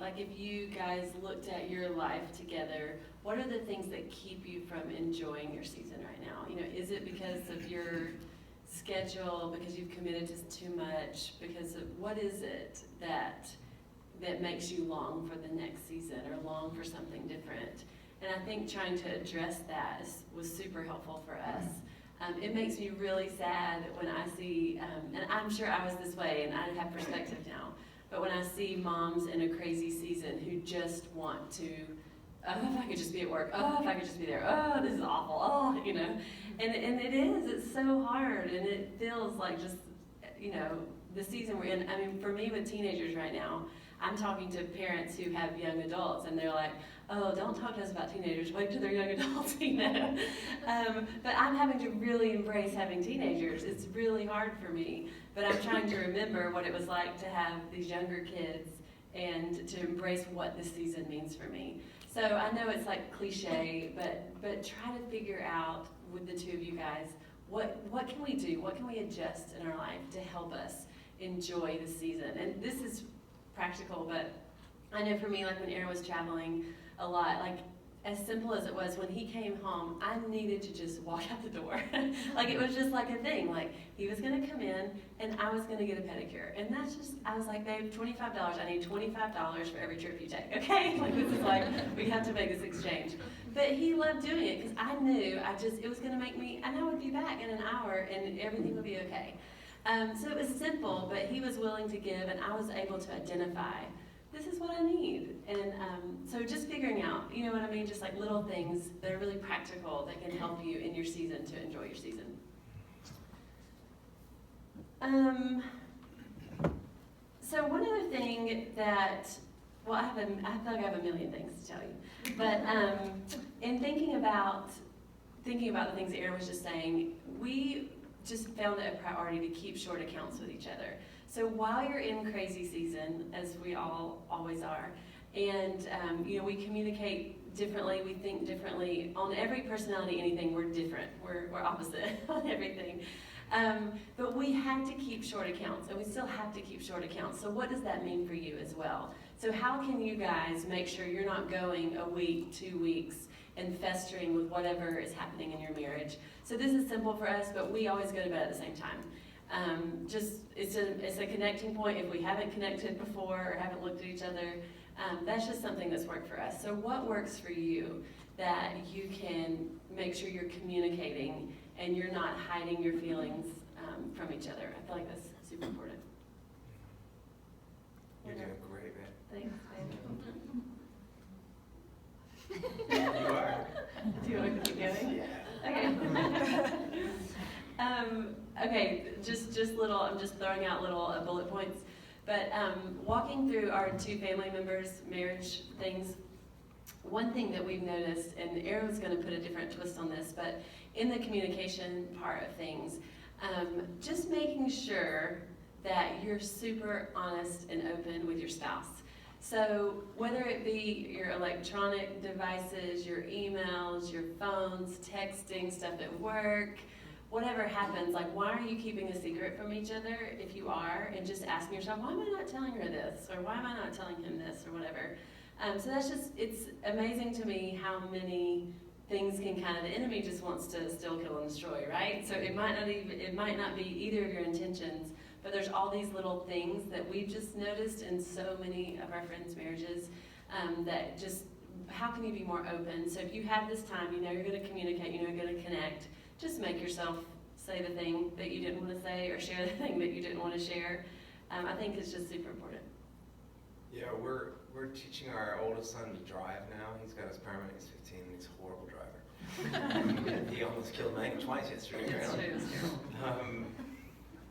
like if you guys looked at your life together, what are the things that keep you from enjoying your season right now? You know, is it because of your schedule, because you've committed to too much, because of, what is it that makes you long for the next season or long for something different? And I think trying to address that was super helpful for us. It makes me really sad when I see, and I'm sure I was this way and I have perspective now, but when I see moms in a crazy season who just want to, oh, if I could just be at work, oh, if I could just be there, oh, this is awful, oh, you know. And it is, it's so hard, and it feels like just, you know, the season we're in. I mean, for me with teenagers right now, I'm talking to parents who have young adults, and they're like, oh, don't talk to us about teenagers, wait till they're young adults, you know. But I'm having to really embrace having teenagers. It's really hard for me, but I'm trying to remember what it was like to have these younger kids and to embrace what this season means for me. So I know it's like cliche, but try to figure out with the two of you guys, what can we do? What can we adjust in our life to help us enjoy the season? And this is practical, but I know for me, like when Aaron was traveling a lot, like as simple as it was, when he came home, I needed to just walk out the door. Like it was just like a thing. Like he was gonna come in and I was gonna get a pedicure. And that's just, I was like, babe, $25, I need $25 for every trip you take, okay? Like this is like, we have to make this exchange. But he loved doing it because I knew it was gonna make me, and I would be back in an hour and everything would be okay. So it was simple, but he was willing to give, and I was able to identify, this is what I need. And so just figuring out, you know what I mean, just like little things that are really practical that can help you in your season to enjoy your season. So one other thing that, well, I feel like I have a million things to tell you, but in thinking about the things that Aaron was just saying, we just found it a priority to keep short accounts with each other. So while you're in crazy season, as we all always are, and you know, we communicate differently, we think differently on every personality, anything, we're different, we're opposite on everything. But we have to keep short accounts, and we still have to keep short accounts. So what does that mean for you as well? So how can you guys make sure you're not going a week, 2 weeks, and festering with whatever is happening in your marriage? So this is simple for us, but we always go to bed at the same time. It's a connecting point if we haven't connected before or haven't looked at each other. That's just something that's worked for us. So what works for you that you can make sure you're communicating and you're not hiding your feelings from each other? I feel like that's super important. You're doing great, man. Thanks, babe. You are. Do you want to keep going? Yeah. Okay. Okay, just little, I'm just throwing out little bullet points. But walking through our two family members' marriage things, one thing that we've noticed, and Aaron's going to put a different twist on this, but in the communication part of things, just making sure that you're super honest and open with your spouse. So whether it be your electronic devices, your emails, your phones, texting, stuff at work, whatever happens, like why are you keeping a secret from each other if you are, and just asking yourself, why am I not telling her this? Or why am I not telling him this? Or whatever. So that's just, it's amazing to me how many things can kind of, the enemy just wants to steal, kill, and destroy, right? So it might not be either of your intentions, but there's all these little things that we've just noticed in so many of our friends' marriages that just, how can you be more open? So if you have this time, you know you're going to communicate, you know you're going to connect, just make yourself say the thing that you didn't want to say or share the thing that you didn't want to share. I think it's just super important. Yeah, we're teaching our oldest son to drive now. He's got his permit, he's 15, and he's a horrible driver. He almost killed Megan twice yesterday. It's true.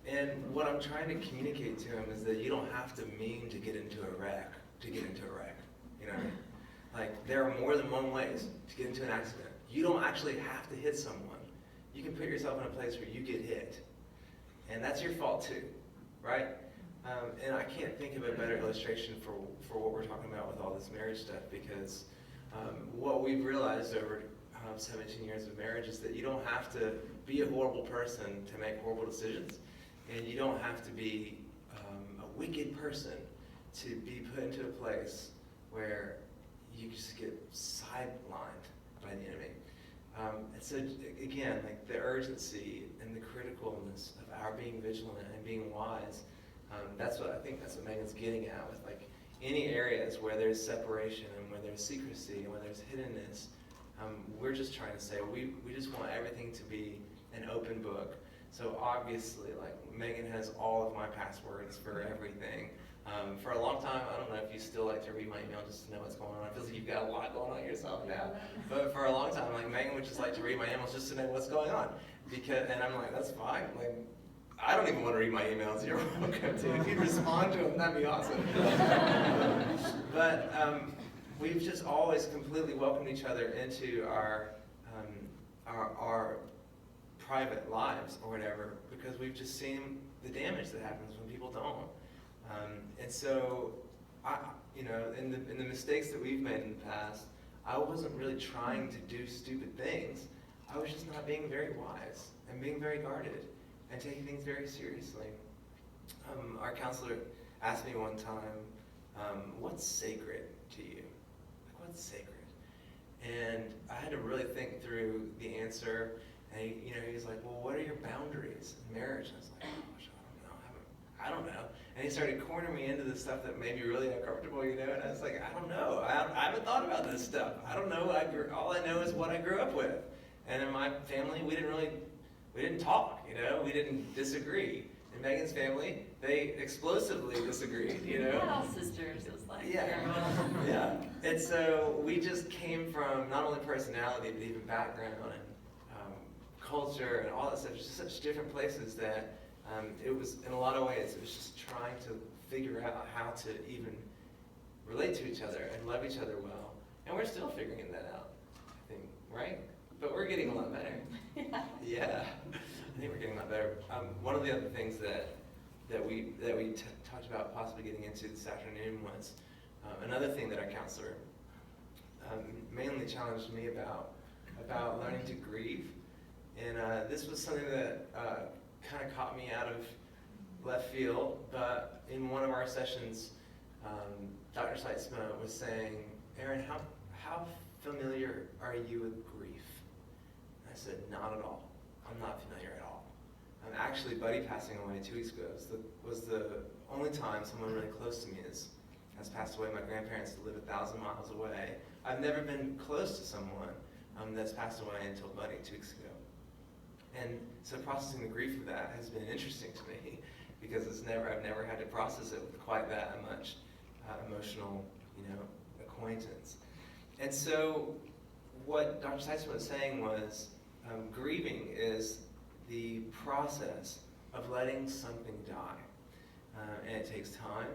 And what I'm trying to communicate to him is that you don't have to mean to get into a wreck to get into a wreck. You know what I mean? Like, there are more than one ways to get into an accident. You don't actually have to hit someone. You can put yourself in a place where you get hit. And that's your fault too, right? And I can't think of a better illustration for what we're talking about with all this marriage stuff, because what we've realized over 17 years of marriage is that you don't have to be a horrible person to make horrible decisions. And you don't have to be a wicked person to be put into a place where you just get sidelined by the enemy. And so again, like the urgency and the criticalness of our being vigilant and being wise, that's what Megan's getting at with like any areas where there's separation and where there's secrecy and where there's hiddenness. We're just trying to say we just want everything to be an open book. So obviously, like Megan has all of my passwords for everything. For a long time, I don't know if you still like to read my email just to know what's going on. It feels like you've got a lot going on yourself now. But for a long time, like Megan would just like to read my emails just to know what's going on. And I'm like, that's fine. Like, I don't even want to read my emails. You're welcome to. If you'd respond to them, that'd be awesome. But we've just always completely welcomed each other into our private lives or whatever, because we've just seen the damage that happens when people don't. And so, in the mistakes that we've made in the past, I wasn't really trying to do stupid things. I was just not being very wise and being very guarded and taking things very seriously. Our counselor asked me one time, what's sacred to you? Like, what's sacred? And I had to really think through the answer. And he's like, well, what are your boundaries in marriage? And I was like, oh gosh, I don't know. And he started cornering me into the stuff that made me really uncomfortable, And I was like, I don't know. I haven't thought about this stuff. I don't know. All I know is what I grew up with. And in my family, we didn't talk, We didn't disagree. In Megan's family, they explosively disagreed, We're all sisters. It's like, yeah. And so we just came from not only personality, but even background and culture and all that stuff, just such different places that it was, in a lot of ways, it was just trying to figure out how to even relate to each other and love each other well. And we're still figuring that out, I think, right? But we're getting a lot better. Yeah, I think we're getting a lot better. One of the other things that we talked about possibly getting into this afternoon was another thing that our counselor mainly challenged me about learning to grieve. And this was something that kind of caught me out of left field, but in one of our sessions, Dr. Seitzma was saying, Aaron, how familiar are you with grief? And I said, not at all. I'm not familiar at all. Actually, Buddy passing away 2 weeks ago was the only time someone really close to me has passed away. My grandparents live 1,000 miles away. I've never been close to someone that's passed away until Buddy 2 weeks ago. And so processing the grief of that has been interesting to me because I've never had to process it with quite that much emotional, acquaintance. And so what Dr. Seitzman was saying was grieving is the process of letting something die. And it takes time.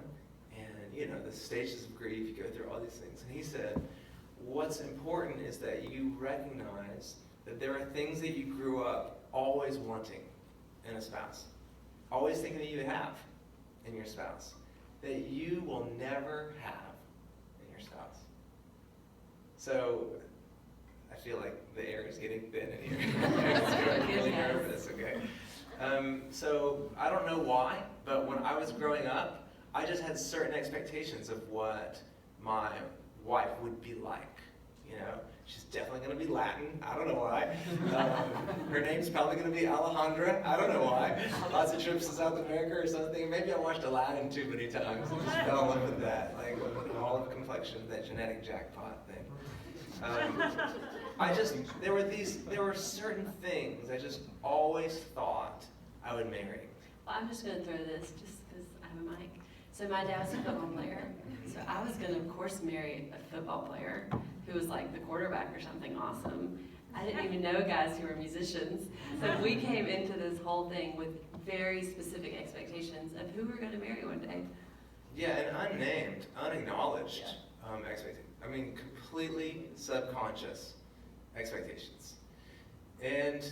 And, the stages of grief, you go through all these things. And he said, what's important is that you recognize that there are things that you grew up always wanting in a spouse, always thinking that you have in your spouse, that you will never have in your spouse. So I feel like the air is getting thin in here. I'm really nervous, okay? So I don't know why, but when I was growing up, I just had certain expectations of what my wife would be like, She's definitely going to be Latin. I don't know why. Her name's probably going to be Alejandra. I don't know why. Lots of trips to South America or something. Maybe I watched Aladdin too many times and just fell in love with that, like with all of complexion, that genetic jackpot thing. There were certain things I just always thought I would marry. Well, I'm just going to throw this just because I have a mic. So my dad was a football player. So I was going to, of course, marry a football player who was like the quarterback or something awesome. I didn't even know guys who were musicians. So we came into this whole thing with very specific expectations of who we were going to marry one day. Yeah, and unnamed, unacknowledged expectations. I mean, completely subconscious expectations. And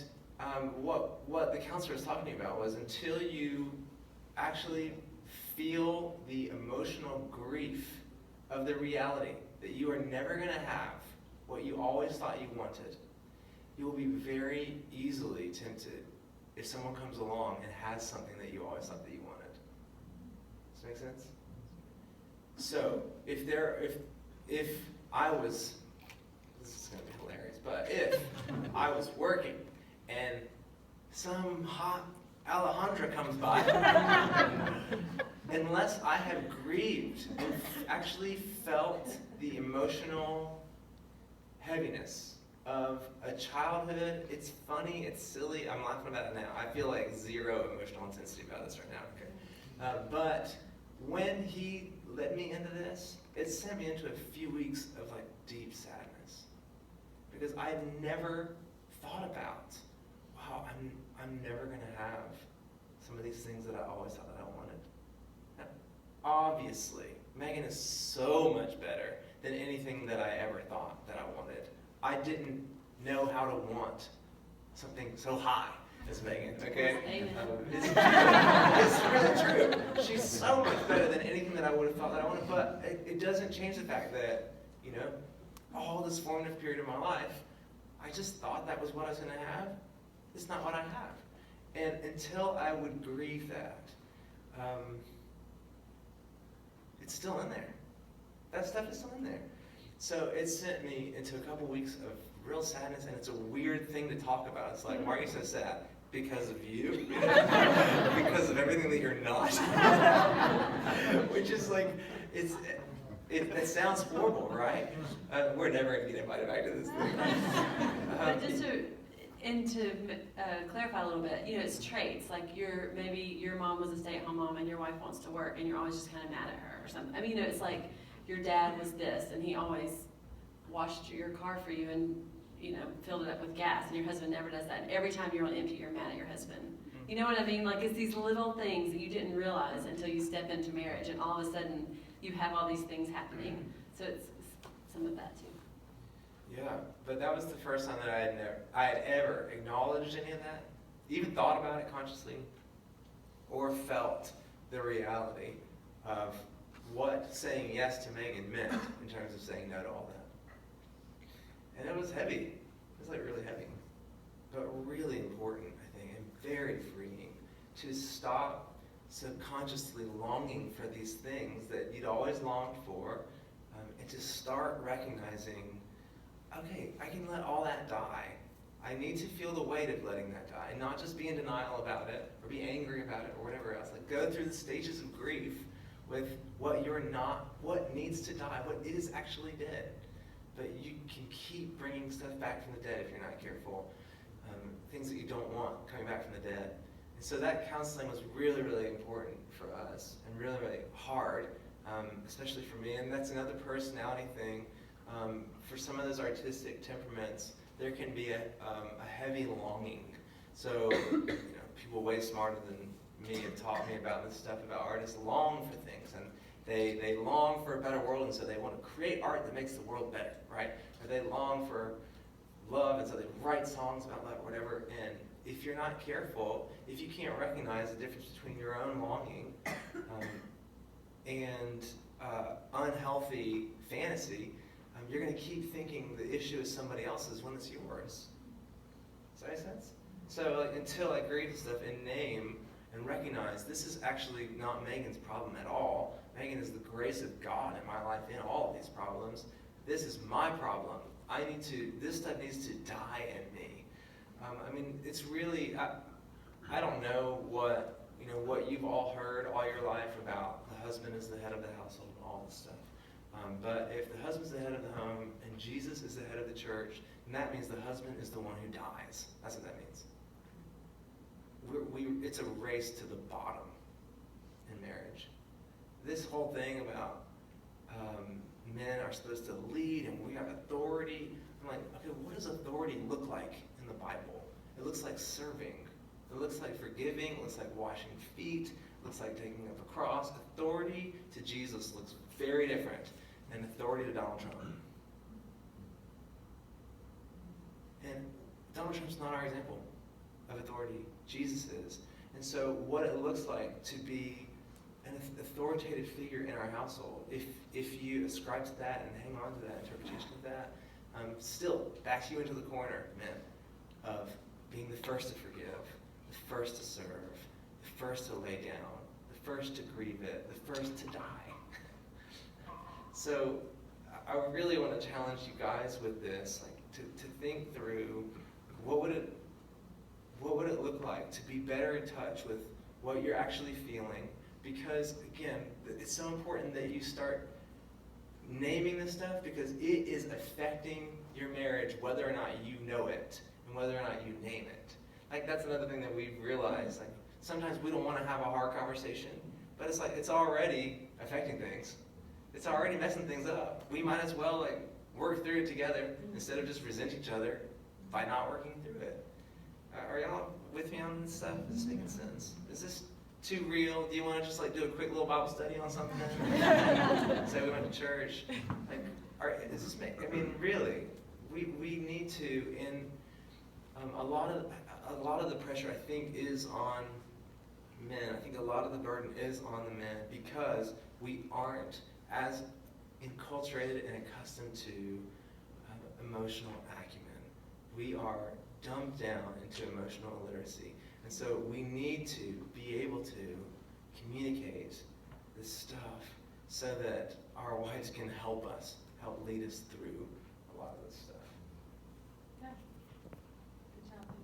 what the counselor was talking about was until you actually feel the emotional grief of the reality that you are never going to have what you always thought you wanted, you will be very easily tempted if someone comes along and has something that you always thought that you wanted. Does that make sense? So, if if I was, this is going to be hilarious, but if I was working and some hot Alejandra comes by, unless I have grieved and actually felt the emotional heaviness of a childhood, it's funny, it's silly, I'm laughing about it now. I feel like zero emotional intensity about this right now, okay? But when he let me into this, it sent me into a few weeks of like deep sadness. Because I never thought about, wow, I'm never gonna have some of these things that I always thought that I wanted. Now, obviously, Megan is so much better than anything that I ever thought that I wanted. I didn't know how to want something so high as Megan, okay? It's really true. She's so much better than anything that I would have thought that I wanted, but it doesn't change the fact that, you know, all this formative period of my life, I just thought that was what I was going to have. It's not what I have. And until I would grieve that, it's still in there. That stuff is still in there. So it sent me into a couple weeks of real sadness, and it's a weird thing to talk about. It's like, why are you so sad? Because of you? Because of everything that you're not? Which is like, it sounds horrible, right? We're never going to get invited back to this thing. But just to clarify a little bit, you know, it's traits. Like maybe your mom was a stay-at-home mom and your wife wants to work and you're always just kind of mad at her or something. I mean, you know, it's like your dad was this and he always washed your car for you and, you know, filled it up with gas, and your husband never does that. And every time you're on empty, you're mad at your husband. You know what I mean? Like, it's these little things that you didn't realize until you step into marriage, and all of a sudden you have all these things happening. So it's some of that too. Yeah, but that was the first time that I had ever acknowledged any of that, even thought about it consciously, or felt the reality of what saying yes to Megan meant in terms of saying no to all that. And it was heavy. It was like really heavy, but really important, I think, and very freeing to stop subconsciously longing for these things that you'd always longed for, and to start recognizing, okay, I can let all that die. I need to feel the weight of letting that die, and not just be in denial about it, or be angry about it, or whatever else. Like, go through the stages of grief with what needs to die, what is actually dead. But you can keep bringing stuff back from the dead if you're not careful. Things that you don't want coming back from the dead. And so that counseling was really, really important for us, and really, really hard, especially for me. And that's another personality thing. For some of those artistic temperaments, there can be a heavy longing. So, you know, people way smarter than me have taught me about this stuff, about artists long for things, and they long for a better world, and so they want to create art that makes the world better, right? Or they long for love, and so they write songs about love, or whatever. And if you're not careful, if you can't recognize the difference between your own longing and unhealthy fantasy, you're going to keep thinking the issue is somebody else's when it's yours. Does that make sense? So like, until I create this stuff and name and recognize this is actually not Megan's problem at all. Megan is the grace of God in my life in all of these problems. This is my problem. This stuff needs to die in me. I mean, it's really, I don't know what you've all heard all your life about the husband is the head of the household and all this stuff. But if the husband's the head of the home and Jesus is the head of the church, then that means the husband is the one who dies. That's what that means. It's a race to the bottom in marriage. This whole thing about men are supposed to lead and we have authority. I'm like, okay, what does authority look like in the Bible? It looks like serving. It looks like forgiving. It looks like washing feet. It looks like taking up a cross. Authority to Jesus looks very different than authority to Donald Trump. And Donald Trump's not our example of authority. Jesus is. And so what it looks like to be an authoritative figure in our household, if you ascribe to that and hang on to that interpretation of that, still backs you into the corner, men, of being the first to forgive, the first to serve, the first to lay down, the first to grieve it, the first to die. So I really want to challenge you guys with this, like to think through what would it look like to be better in touch with what you're actually feeling, because again, it's so important that you start naming this stuff, because it is affecting your marriage whether or not you know it and whether or not you name it. Like, that's another thing that we've realized. Like, sometimes we don't want to have a hard conversation, but it's like it's already affecting things. It's already messing things up. We might as well like work through it together instead of just resent each other by not working through it. Are y'all with me on this stuff? Is this making sense? Is this too real? Do you want to just like do a quick little Bible study on something? Say we went to church. Like, does this make? I mean, really, we need to. And a lot of the pressure, I think, is on men. I think a lot of the burden is on the men because we aren't as enculturated and accustomed to emotional acumen. We are dumbed down into emotional illiteracy. And so we need to be able to communicate this stuff so that our wives can help lead us through a lot of this stuff. Yeah,